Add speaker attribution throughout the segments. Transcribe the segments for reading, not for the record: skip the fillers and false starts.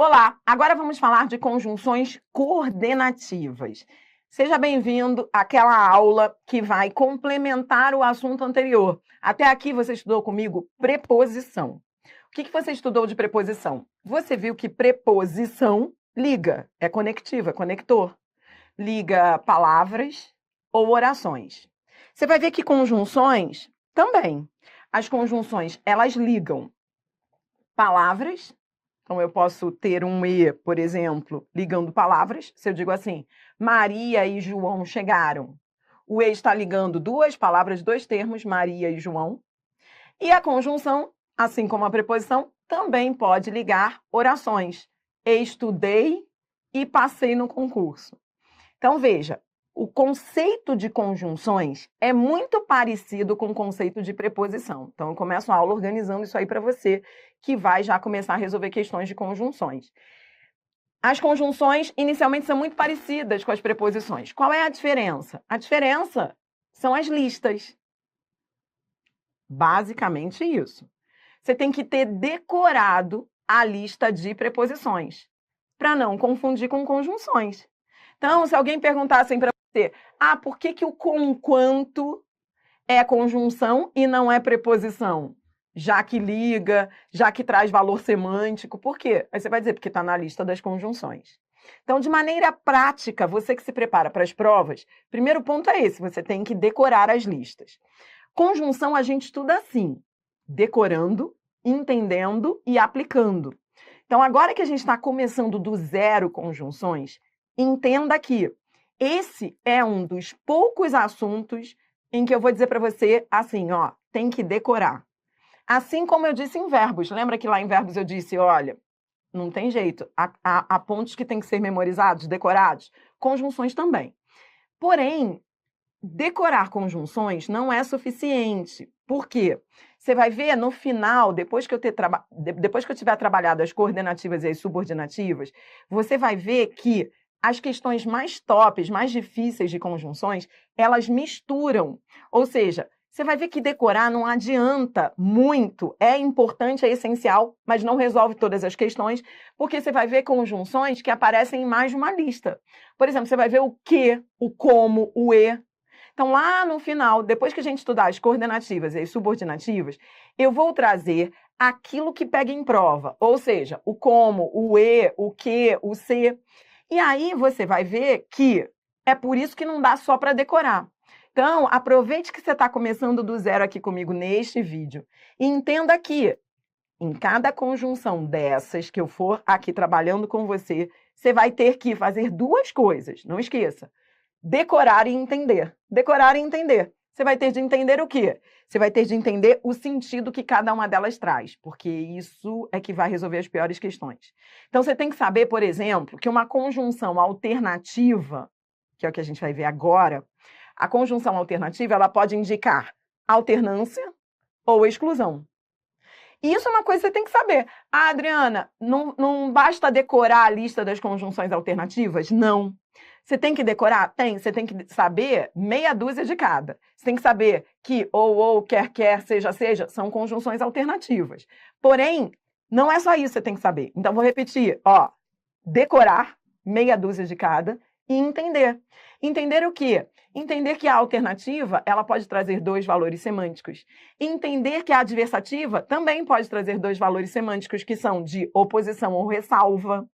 Speaker 1: Olá, agora vamos falar de conjunções coordenativas. Seja bem-vindo àquela aula que vai complementar o assunto anterior. Até aqui você estudou comigo preposição. O que você estudou de preposição? Você viu que preposição liga, é conectivo, é conector. Liga palavras ou orações. Você vai ver que conjunções também. As conjunções, elas ligam palavras. Então, eu posso ter um E, por exemplo, ligando palavras. Se eu digo assim, Maria e João chegaram. O E está ligando duas palavras, dois termos, Maria e João. E a conjunção, assim como a preposição, também pode ligar orações. Estudei e passei no concurso. Então, veja, o conceito de conjunções é muito parecido com o conceito de preposição. Então, eu começo a aula organizando isso aí para você, que vai já começar a resolver questões de conjunções. As conjunções, inicialmente, são muito parecidas com as preposições. Qual é a diferença? A diferença são as listas. Basicamente isso. Você tem que ter decorado a lista de preposições, para não confundir com conjunções. Então, se alguém perguntar assim para você, por que o conquanto é conjunção e não é preposição? Já que liga, já que traz valor semântico, por quê? Aí você vai dizer, porque está na lista das conjunções. Então, de maneira prática, você que se prepara para as provas, primeiro ponto é esse, você tem que decorar as listas. Conjunção a gente estuda assim, decorando, entendendo e aplicando. Então, agora que a gente está começando do zero conjunções, entenda que esse é um dos poucos assuntos em que eu vou dizer para você assim, tem que decorar. Assim como eu disse em verbos. Lembra que lá em verbos eu disse, olha, não tem jeito. Há pontos que têm que ser memorizados, decorados. Conjunções também. Porém, decorar conjunções não é suficiente. Por quê? Você vai ver no final, depois que eu tiver trabalhado as coordenativas e as subordinativas, você vai ver que as questões mais tops, mais difíceis de conjunções, elas misturam. Ou seja, você vai ver que decorar não adianta muito, é importante, é essencial, mas não resolve todas as questões, porque você vai ver conjunções que aparecem em mais de uma lista. Por exemplo, você vai ver o que, o como, o e. Então, lá no final, depois que a gente estudar as coordenativas e as subordinativas, eu vou trazer aquilo que pega em prova, ou seja, o como, o e, o que, o se. E aí você vai ver que é por isso que não dá só para decorar. Então, aproveite que você está começando do zero aqui comigo neste vídeo e entenda que em cada conjunção dessas que eu for aqui trabalhando com você, você vai ter que fazer duas coisas, não esqueça. Decorar e entender. Decorar e entender. Você vai ter de entender o quê? Você vai ter de entender o sentido que cada uma delas traz, porque isso é que vai resolver as piores questões. Então, você tem que saber, por exemplo, que uma conjunção alternativa, que é o que a gente vai ver agora, a conjunção alternativa ela pode indicar alternância ou exclusão. E isso é uma coisa que você tem que saber. Adriana, não basta decorar a lista das conjunções alternativas? Não. Você tem que decorar? Tem. Você tem que saber meia dúzia de cada. Você tem que saber que ou, quer, seja, são conjunções alternativas. Porém, não é só isso que você tem que saber. Então, vou repetir. Decorar meia dúzia de cada e entender. Entender o quê? Entender que a alternativa ela pode trazer dois valores semânticos. Entender que a adversativa também pode trazer dois valores semânticos, que são de oposição ou ressalva.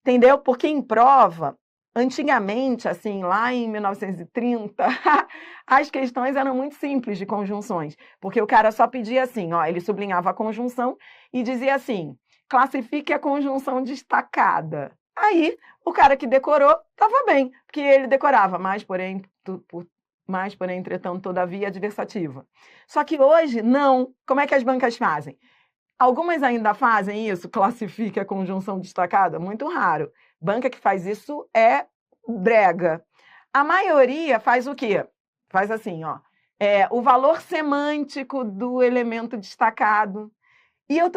Speaker 1: Entendeu? Porque em prova, antigamente, assim, lá em 1930, as questões eram muito simples de conjunções, porque o cara só pedia assim, ele sublinhava a conjunção e dizia assim, classifique a conjunção destacada. Aí, o cara que decorou estava bem, porque ele decorava, porém, entretanto, todavia, adversativa. Só que hoje, não. Como é que as bancas fazem? Algumas ainda fazem isso, classifique a conjunção destacada, muito raro. Banca que faz isso é brega. A maioria faz o quê? Faz assim, o valor semântico do elemento destacado. E eu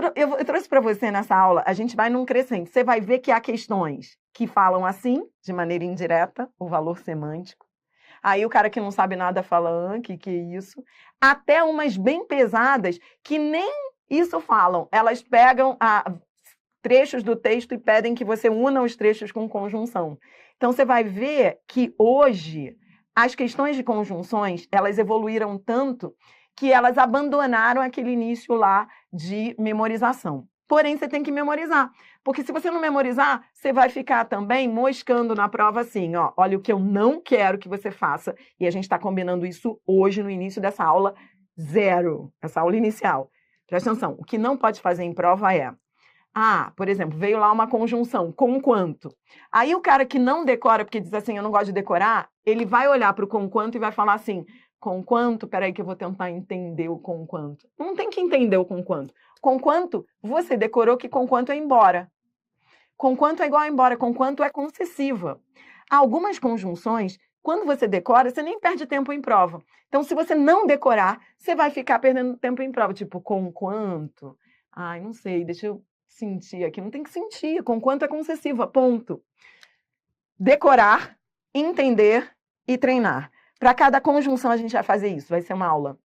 Speaker 1: trouxe para você nessa aula, a gente vai num crescente. Você vai ver que há questões que falam assim, de maneira indireta, o valor semântico. Aí o cara que não sabe nada fala, que é isso? Até umas bem pesadas que nem isso falam. Elas pegam trechos do texto e pedem que você una os trechos com conjunção. Então, você vai ver que hoje as questões de conjunções, elas evoluíram tanto que elas abandonaram aquele início lá de memorização. Porém, você tem que memorizar, porque se você não memorizar, você vai ficar também moscando na prova assim, ó, olha o que eu não quero que você faça, e a gente está combinando isso hoje no início dessa aula zero, essa aula inicial. Presta atenção, o que não pode fazer em prova é, por exemplo, veio lá uma conjunção, com quanto? Aí o cara que não decora, porque diz assim, eu não gosto de decorar, ele vai olhar para o com quanto e vai falar assim, com quanto? Peraí que eu vou tentar entender o com quanto. Não tem que entender o com quanto. Com quanto? Você decorou que com quanto é embora. Com quanto é igual a embora, com quanto é concessiva. Algumas conjunções, quando você decora, você nem perde tempo em prova. Então, se você não decorar, você vai ficar perdendo tempo em prova. Tipo, com quanto? Ai, não sei, deixa eu sentir aqui. Não tem que sentir. Com quanto é concessiva, ponto. Decorar, entender e treinar. Para cada conjunção a gente vai fazer isso. Vai ser uma aula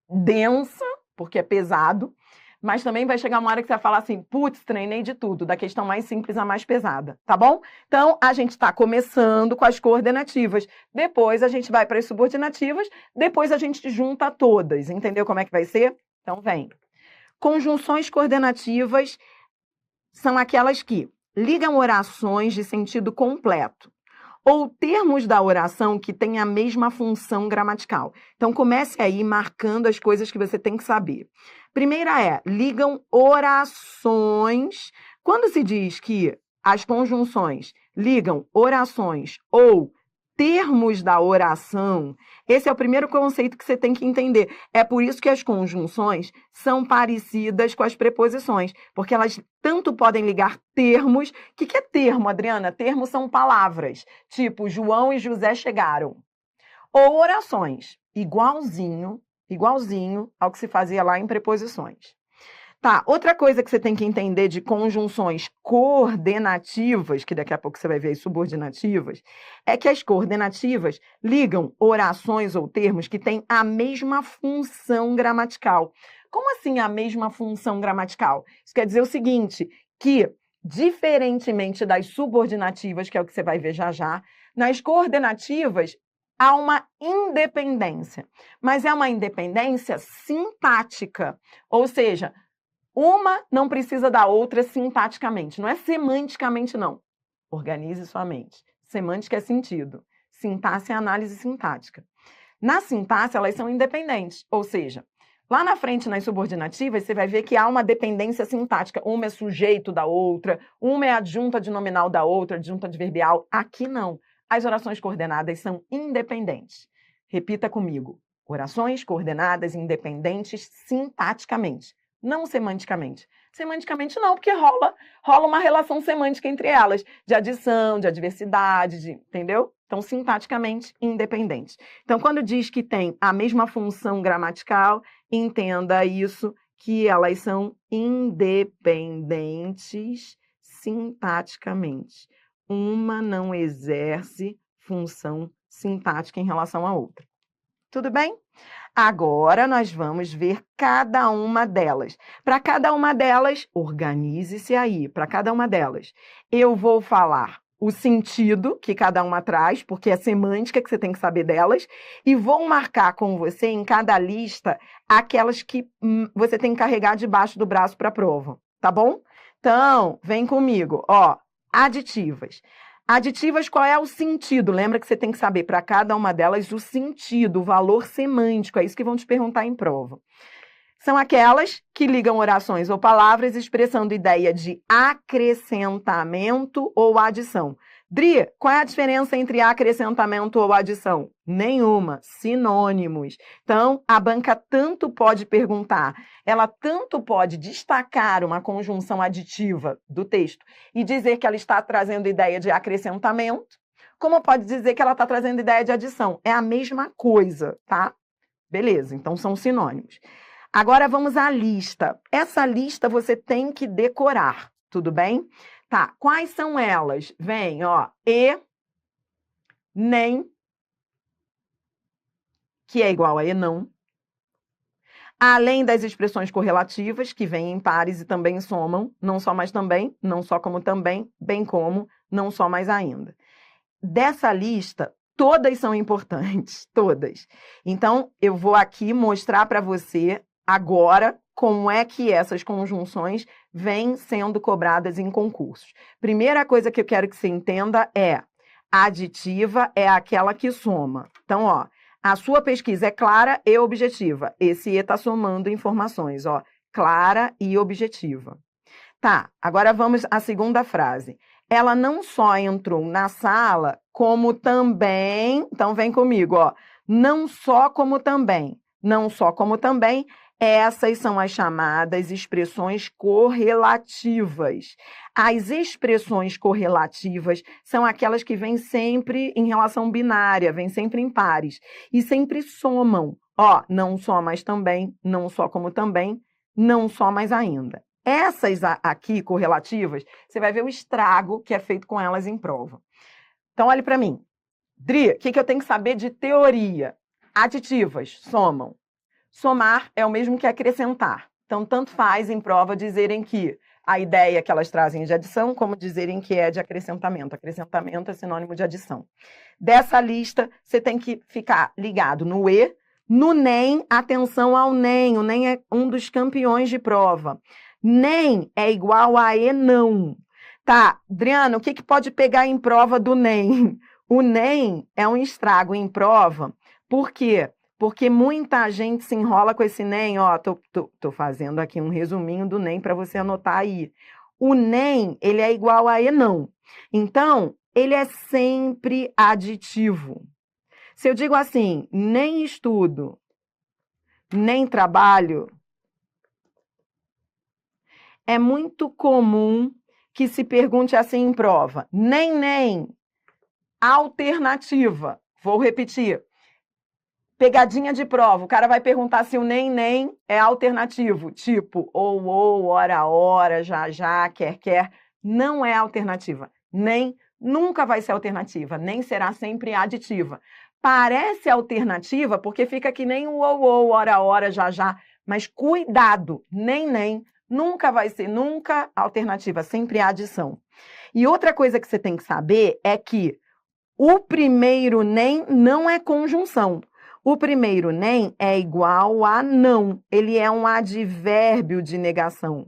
Speaker 1: densa, porque é pesado, mas também vai chegar uma hora que você vai falar assim, putz, treinei de tudo, da questão mais simples à mais pesada, tá bom? Então, a gente está começando com as coordenativas, depois a gente vai para as subordinativas, depois a gente junta todas, entendeu como é que vai ser? Então, vem. Conjunções coordenativas são aquelas que ligam orações de sentido completo, ou termos da oração que têm a mesma função gramatical. Então, comece aí marcando as coisas que você tem que saber. Primeira é, ligam orações. Quando se diz que as conjunções ligam orações ou termos da oração, esse é o primeiro conceito que você tem que entender. É por isso que as conjunções são parecidas com as preposições, porque elas tanto podem ligar termos. O que é termo, Adriana? Termos são palavras, tipo João e José chegaram. Ou orações, igualzinho ao que se fazia lá em preposições. Tá, outra coisa que você tem que entender de conjunções coordenativas, que daqui a pouco você vai ver as subordinativas, é que as coordenativas ligam orações ou termos que têm a mesma função gramatical. Como assim a mesma função gramatical? Isso quer dizer o seguinte, que, diferentemente das subordinativas, que é o que você vai ver já já, nas coordenativas há uma independência, mas é uma independência sintática, ou seja, uma não precisa da outra sintaticamente, não é semanticamente, não. Organize sua mente. Semântica é sentido. Sintaxe é análise sintática. Na sintaxe, elas são independentes, ou seja, lá na frente, nas subordinativas, você vai ver que há uma dependência sintática. Uma é sujeito da outra, uma é adjunta de nominal da outra, adjunta adverbial. Aqui não. As orações coordenadas são independentes. Repita comigo. Orações coordenadas independentes sintaticamente. Não semanticamente. Semanticamente não, porque rola uma relação semântica entre elas, de adição, de adversidade, entendeu? Então, sintaticamente independentes. Então, quando diz que tem a mesma função gramatical, entenda isso, que elas são independentes sintaticamente. Uma não exerce função sintática em relação à outra. Tudo bem? Agora nós vamos ver cada uma delas. Para cada uma delas, organize-se aí. Para cada uma delas, eu vou falar o sentido que cada uma traz, porque é semântica que você tem que saber delas, e vou marcar com você em cada lista aquelas que você tem que carregar debaixo do braço para a prova, tá bom? Então, vem comigo, ó, aditivas. Aditivas, qual é o sentido? Lembra que você tem que saber para cada uma delas o sentido, o valor semântico, é isso que vão te perguntar em prova. São aquelas que ligam orações ou palavras expressando ideia de acrescentamento ou adição. Dri, qual é a diferença entre acrescentamento ou adição? Nenhuma, sinônimos. Então, a banca tanto pode perguntar, ela tanto pode destacar uma conjunção aditiva do texto e dizer que ela está trazendo ideia de acrescentamento, como pode dizer que ela está trazendo ideia de adição. É a mesma coisa, tá? Beleza, então são sinônimos. Agora vamos à lista. Essa lista você tem que decorar, tudo bem? Tá, quais são elas? Vem, ó, e, nem, que é igual a e não. Além das expressões correlativas, que vêm em pares e também somam, não só mais também, não só como também, bem como, não só mais ainda. Dessa lista, todas são importantes, todas. Então, eu vou aqui mostrar para você agora como é que essas conjunções vêm sendo cobradas em concursos. Primeira coisa que eu quero que você entenda é: aditiva é aquela que soma. Então, ó, a sua pesquisa é clara e objetiva. Esse E está somando informações, ó, clara e objetiva. Tá, agora vamos à segunda frase. Ela não só entrou na sala, como também... Então, vem comigo, ó. Não só como também. Não só como também. Essas são as chamadas expressões correlativas. As expressões correlativas são aquelas que vêm sempre em relação binária, vêm sempre em pares. E sempre somam. Ó, não só, mas também, não só como também, não só, mas ainda. Essas aqui, correlativas, você vai ver o estrago que é feito com elas em prova. Então, olhe para mim. Dri, o que eu tenho que saber de teoria? Aditivas, somam. Somar é o mesmo que acrescentar. Então, tanto faz em prova dizerem que a ideia que elas trazem é de adição, como dizerem que é de acrescentamento. Acrescentamento é sinônimo de adição. Dessa lista, você tem que ficar ligado no E, no NEM, atenção ao NEM. O NEM é um dos campeões de prova. NEM é igual a E não. Tá, Adriana, o que pode pegar em prova do NEM? O NEM é um estrago em prova. Por quê? Porque muita gente se enrola com esse NEM. Ó, tô fazendo aqui um resuminho do NEM para você anotar aí. O NEM, ele é igual a E não. Então, ele é sempre aditivo. Se eu digo assim, nem estudo, nem trabalho, é muito comum que se pergunte assim em prova. Nem, alternativa. Vou repetir. Pegadinha de prova. O cara vai perguntar se o nem é alternativo. Tipo, ou, ora, já, quer. Não é alternativa. Nem nunca vai ser alternativa. Nem será sempre aditiva. Parece alternativa porque fica que nem o ou, ora, já. Mas cuidado, nem nunca vai ser nunca alternativa, sempre adição. E outra coisa que você tem que saber é que o primeiro nem não é conjunção. O primeiro nem é igual a não. Ele é um advérbio de negação.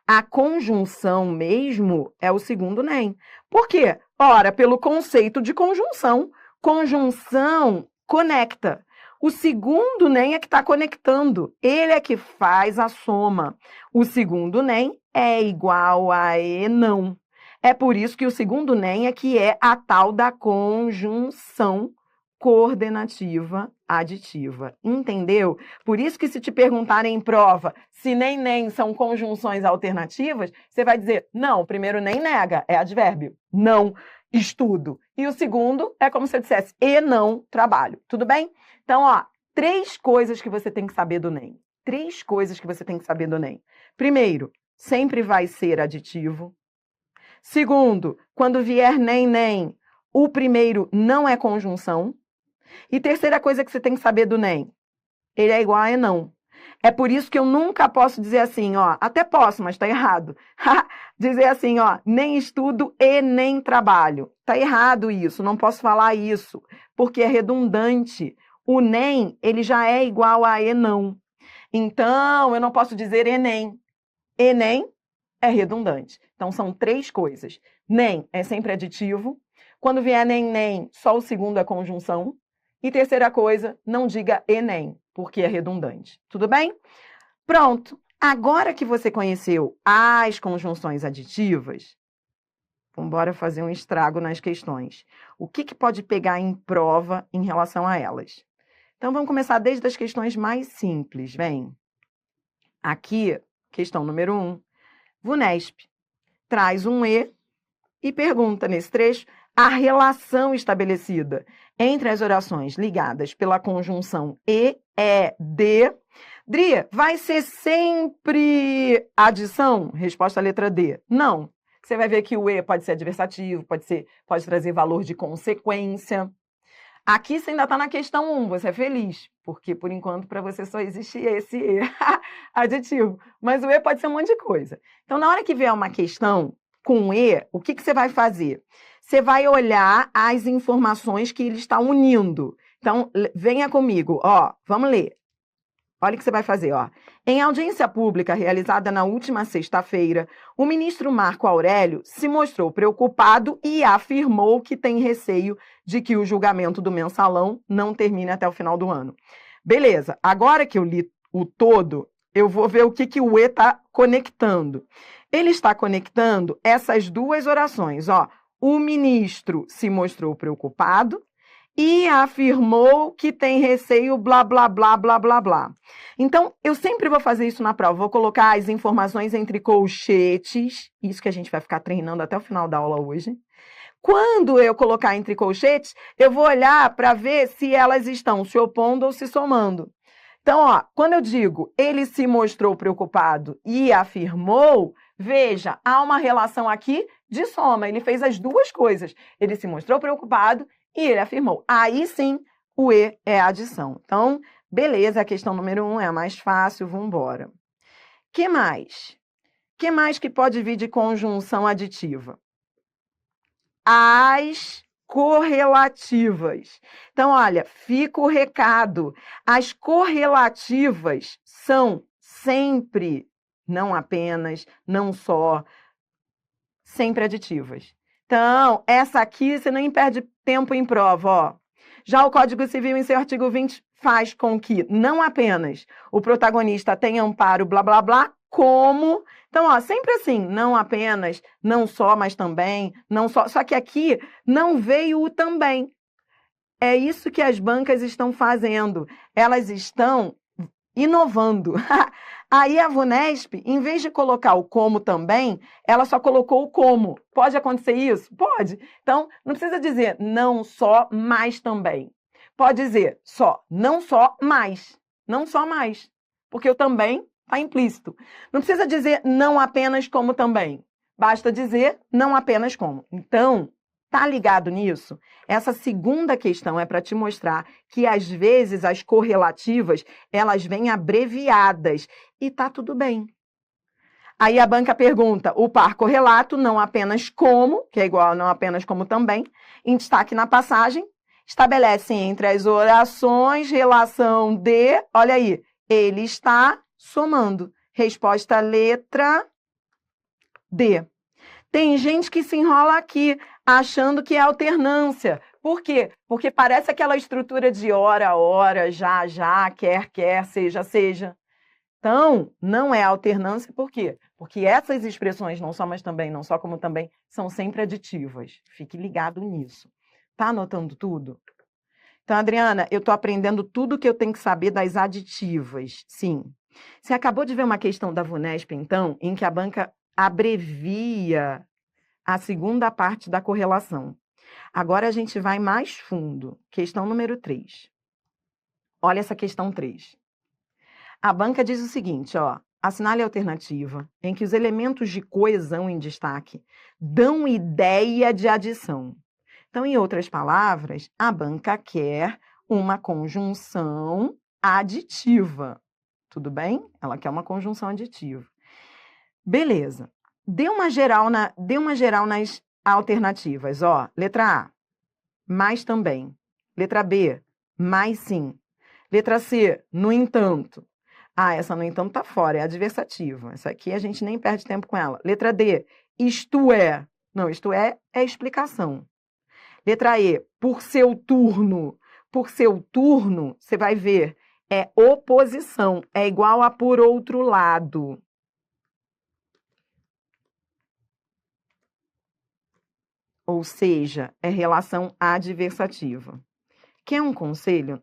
Speaker 1: A conjunção mesmo é o segundo nem. Por quê? Ora, pelo conceito de conjunção. Conjunção conecta. O segundo nem é que está conectando. Ele é que faz a soma. O segundo nem é igual a E não. É por isso que o segundo nem é que é a tal da conjunção coordenativa aditiva. Entendeu? Por isso que se te perguntarem em prova se nem são conjunções alternativas, você vai dizer, não, o primeiro nem nega, é advérbio. Não estudo. E o segundo é como se eu dissesse, e não trabalho. Tudo bem? Então, ó, 3 coisas que você tem que saber do NEM. 3 coisas que você tem que saber do NEM. Primeiro, sempre vai ser aditivo. Segundo, quando vier nem, o primeiro não é conjunção. E terceira coisa que você tem que saber do NEM, ele é igual a E não. É por isso que eu nunca posso dizer assim, ó, até posso, mas tá errado. Dizer assim, ó, nem estudo e nem trabalho. Tá errado isso, não posso falar isso, porque é redundante. O NEM, ele já é igual a E não. Então, eu não posso dizer ENEM. ENEM é redundante. Então, são 3 coisas. NEM é sempre aditivo. Quando vier nem, só o segundo é conjunção. E terceira coisa, não diga ENEM, porque é redundante. Tudo bem? Pronto. Agora que você conheceu as conjunções aditivas, vamos embora fazer um estrago nas questões. O que pode pegar em prova em relação a elas? Então, vamos começar desde as questões mais simples. Vem. Aqui, questão número 1. VUNESP traz um e pergunta nesse trecho a relação estabelecida entre as orações ligadas pela conjunção e, de. Dri, vai ser sempre adição? Resposta letra D. Não. Você vai ver que o E pode ser adversativo, pode trazer valor de consequência. Aqui você ainda está na questão 1, você é feliz, porque por enquanto para você só existe esse E aditivo. Mas o E pode ser um monte de coisa. Então, na hora que vier uma questão com E, o que você vai fazer? Você vai olhar as informações que ele está unindo. Então, venha comigo, ó, vamos ler. Olha o que você vai fazer, ó. Em audiência pública realizada na última sexta-feira, o ministro Marco Aurélio se mostrou preocupado e afirmou que tem receio de que o julgamento do mensalão não termine até o final do ano. Beleza, agora que eu li o todo, eu vou ver o que o E está conectando. Ele está conectando essas duas orações, ó. O ministro se mostrou preocupado e afirmou que tem receio, blá, blá, blá, blá, blá, blá. Então, eu sempre vou fazer isso na prova. Vou colocar as informações entre colchetes, isso que a gente vai ficar treinando até o final da aula hoje. Quando eu colocar entre colchetes, eu vou olhar para ver se elas estão se opondo ou se somando. Então, ó, quando eu digo ele se mostrou preocupado e afirmou, veja, há uma relação aqui de soma. Ele fez as duas coisas. Ele se mostrou preocupado e ele afirmou. Aí sim, o E é adição. Então, beleza, a questão número 1 é a mais fácil, vamos embora. Que mais? Que mais que pode vir de conjunção aditiva? As correlativas. Então, olha, fica o recado. As correlativas são sempre, não apenas, não só, sempre aditivas. Então, essa aqui você nem perde tempo em prova, ó. Já o Código Civil, em seu artigo 20, faz com que não apenas o protagonista tenha amparo, blá, blá, blá, como... Então, ó, sempre assim, não apenas, não só, mas também, não só... Só que aqui não veio o também. É isso que as bancas estão fazendo. Elas estão inovando. Aí a VUNESP, em vez de colocar o como também, ela só colocou o como. Pode acontecer isso? Pode. Então, não precisa dizer não só, mas também. Pode dizer só, não só, mas. Não só mais. Porque o também está implícito. Não precisa dizer não apenas como também. Basta dizer não apenas como. Então, tá ligado nisso? Essa segunda questão é para te mostrar que, às vezes, as correlativas, elas vêm abreviadas e tá tudo bem. Aí a banca pergunta, o par correlato, não apenas como, que é igual a não apenas como também, em destaque na passagem, estabelece entre as orações relação de, olha aí, ele está somando. Resposta letra D. Tem gente que se enrola aqui, achando que é alternância. Por quê? Porque parece aquela estrutura de hora, hora, já, já, quer, quer, seja, seja. Então, não é alternância, por quê? Porque essas expressões, não só, mas também, não só como também, são sempre aditivas. Fique ligado nisso. Tá anotando tudo? Então, Adriana, eu estou aprendendo tudo que eu tenho que saber das aditivas. Sim. Você acabou de ver uma questão da VUNESP, então, em que a banca abrevia a segunda parte da correlação. Agora a gente vai mais fundo. Questão número 3. Olha essa questão 3. A banca diz o seguinte, ó, assinale a alternativa em que os elementos de coesão em destaque dão ideia de adição. Então, em outras palavras, a banca quer uma conjunção aditiva. Tudo bem? Ela quer uma conjunção aditiva. Beleza. Dê uma geral nas alternativas. Ó, letra A, mais também. Letra B, mais sim. Letra C, no entanto. Ah, essa no entanto tá fora, é adversativa. Essa aqui a gente nem perde tempo com ela. Letra D, isto é. Não, isto é explicação. Letra E, por seu turno. Por seu turno, você vai ver, é oposição. É igual a por outro lado. Ou seja, é relação adversativa. Quer um conselho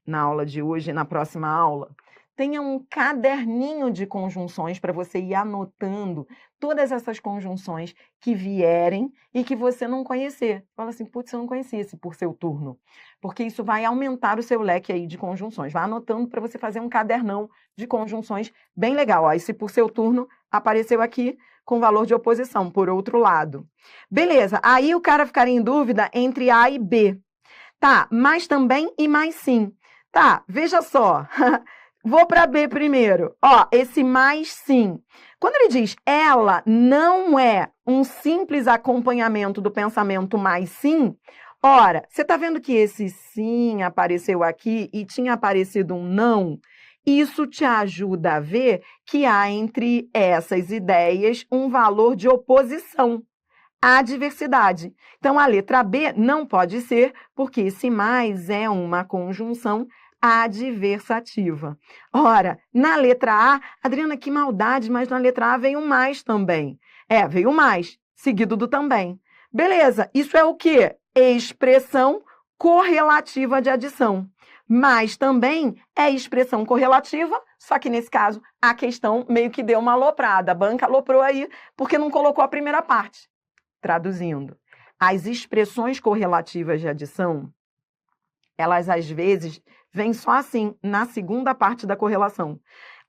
Speaker 1: na aula de hoje e na próxima aula? Tenha um caderninho de conjunções para você ir anotando todas essas conjunções que vierem e que você não conhecer. Fala assim, putz, eu não conhecia esse por seu turno. Porque isso vai aumentar o seu leque aí de conjunções. Vai anotando para você fazer um cadernão de conjunções bem legal. Ó, esse por seu turno apareceu aqui com valor de oposição, por outro lado. Beleza, aí o cara ficaria em dúvida entre A e B. Tá, mas também e mais sim. Tá, veja só. Vou para B primeiro. Ó, esse mais sim. Quando ele diz ela não é um simples acompanhamento do pensamento mais sim, ora, você está vendo que esse sim apareceu aqui e tinha aparecido um não? Isso te ajuda a ver que há entre essas ideias um valor de oposição à diversidade. Então, a letra B não pode ser, porque esse mais é uma conjunção adversativa. Ora, na letra A, Adriana, que maldade, mas na letra A veio mais também. Veio mais, seguido do também. Beleza, isso é o quê? Expressão correlativa de adição. Mas também é expressão correlativa, só que nesse caso a questão meio que deu uma aloprada. A banca aloprou aí porque não colocou a primeira parte. Traduzindo, as expressões correlativas de adição, elas às vezes vêm só assim, na segunda parte da correlação.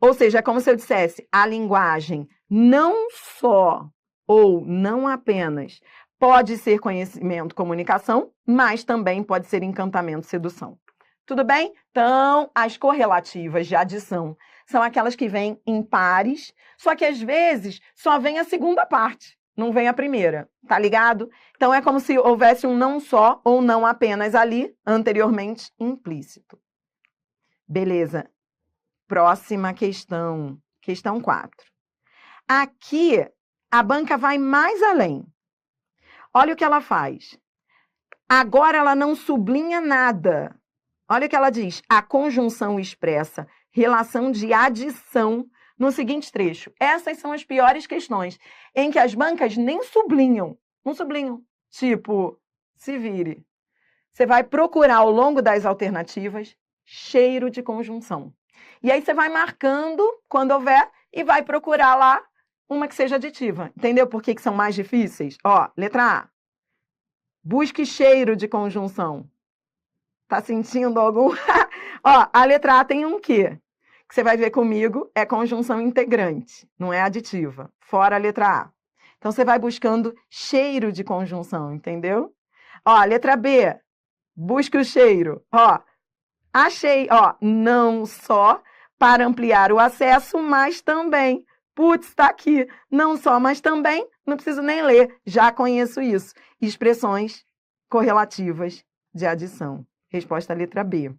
Speaker 1: Ou seja, é como se eu dissesse, a linguagem não só ou não apenas pode ser conhecimento, comunicação, mas também pode ser encantamento, sedução. Tudo bem? Então, as correlativas de adição são aquelas que vêm em pares, só que às vezes só vem a segunda parte. Não vem a primeira, tá ligado? Então, é como se houvesse um não só ou não apenas ali, anteriormente implícito. Beleza. Próxima questão. Questão 4. Aqui, a banca vai mais além. Olha o que ela faz. Agora, ela não sublinha nada. Olha o que ela diz. A conjunção expressa relação de adição no seguinte trecho. Essas são as piores questões, em que as bancas nem sublinham. Não sublinham. Tipo, se vire. Você vai procurar ao longo das alternativas cheiro de conjunção. E aí você vai marcando quando houver e vai procurar lá uma que seja aditiva. Entendeu por que são mais difíceis? Ó, letra A. Busque cheiro de conjunção. Tá sentindo algum? Ó, a letra A tem um quê? Que você vai ver comigo, é conjunção integrante, não é aditiva. Fora a letra A. Então, você vai buscando cheiro de conjunção, entendeu? Ó, a letra B, busque o cheiro. Ó, achei, ó, não só para ampliar o acesso, mas também. Putz, está aqui. Não só, mas também, não preciso nem ler, já conheço isso. Expressões correlativas de adição. Resposta letra B.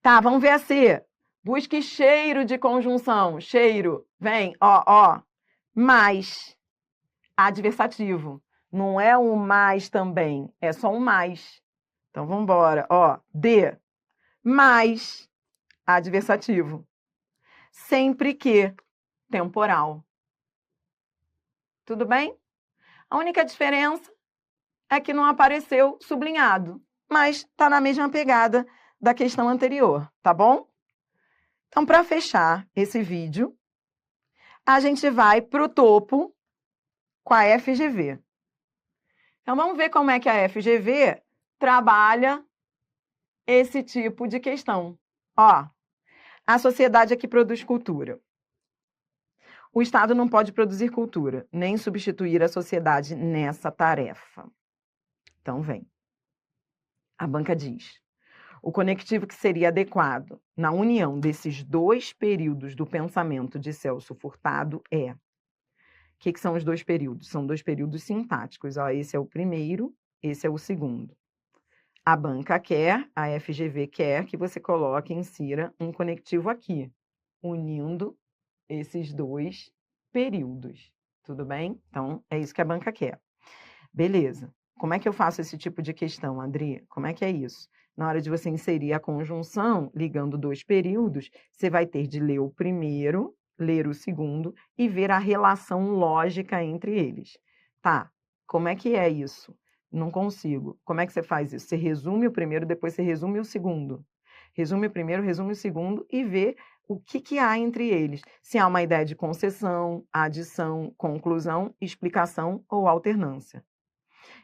Speaker 1: Tá, vamos ver a C. Busque cheiro de conjunção. Cheiro, vem, ó. Mais. Adversativo. Não é um mais também, é só um mais. Então, vamos embora. Ó, D. Mais. Adversativo. Sempre que. Temporal. Tudo bem? A única diferença é que não apareceu sublinhado, mas está na mesma pegada da questão anterior, tá bom? Então, para fechar esse vídeo, a gente vai para o topo com a FGV. Então, vamos ver como é que a FGV trabalha esse tipo de questão. Ó, a sociedade é que produz cultura. O Estado não pode produzir cultura, nem substituir a sociedade nessa tarefa. Então, vem. A banca diz: o conectivo que seria adequado na união desses dois períodos do pensamento de Celso Furtado é... O que são os dois períodos? São dois períodos sintáticos. Ó, esse é o primeiro, esse é o segundo. A banca quer, a FGV quer que você coloque e insira um conectivo aqui, unindo esses dois períodos. Tudo bem? Então, é isso que a banca quer. Beleza. Como é que eu faço esse tipo de questão, Adri? Como é que é isso? Na hora de você inserir a conjunção, ligando dois períodos, você vai ter de ler o primeiro, ler o segundo e ver a relação lógica entre eles. Tá, como é que é isso? Não consigo. Como é que você faz isso? Você resume o primeiro, depois você resume o segundo. Resume o primeiro, resume o segundo e vê o que há entre eles. Se há uma ideia de concessão, adição, conclusão, explicação ou alternância.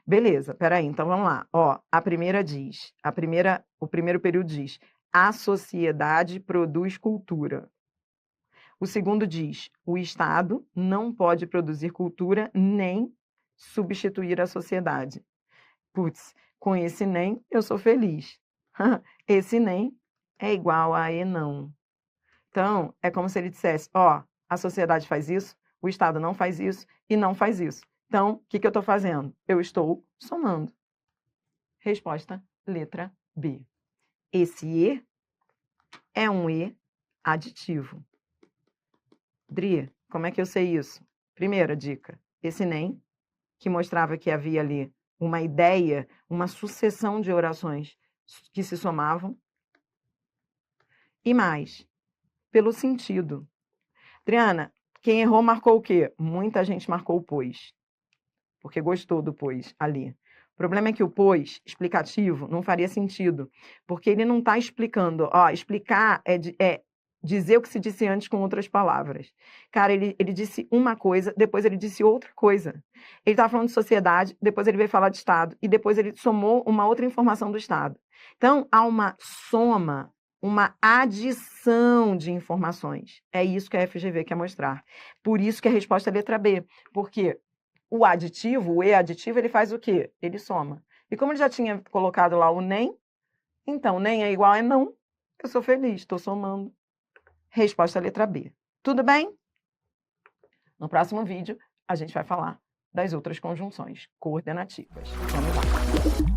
Speaker 1: Beleza, peraí, então vamos lá. Ó, a primeira diz, o primeiro período diz, a sociedade produz cultura. O segundo diz, o Estado não pode produzir cultura nem substituir a sociedade. Putz, Com esse nem, eu sou feliz. Esse nem é igual a e não. Então, é como se ele dissesse, ó, a sociedade faz isso, o Estado não faz isso e não faz isso. Então, o que eu estou fazendo? Eu estou somando. Resposta, letra B. Esse E é um E aditivo. Dri, como é que eu sei isso? Primeira dica, esse nem, que mostrava que havia ali uma ideia, uma sucessão de orações que se somavam. E mais, pelo sentido. Adriana, quem errou marcou o quê? Muita gente marcou o pois, porque gostou do pois ali. O problema é que o pois explicativo não faria sentido, porque ele não está explicando. Ó, explicar é dizer o que se disse antes com outras palavras. Cara, ele disse uma coisa, depois ele disse outra coisa. Ele estava falando de sociedade, depois ele veio falar de Estado, e depois ele somou uma outra informação do Estado. Então, há uma soma, uma adição de informações. É isso que a FGV quer mostrar. Por isso que a resposta é a letra B, porque o aditivo, o E aditivo, ele faz o quê? Ele soma. E como ele já tinha colocado lá o nem, então nem é igual a não, eu sou feliz, estou somando. Resposta letra B. Tudo bem? No próximo vídeo, a gente vai falar das outras conjunções coordenativas. Vamos lá.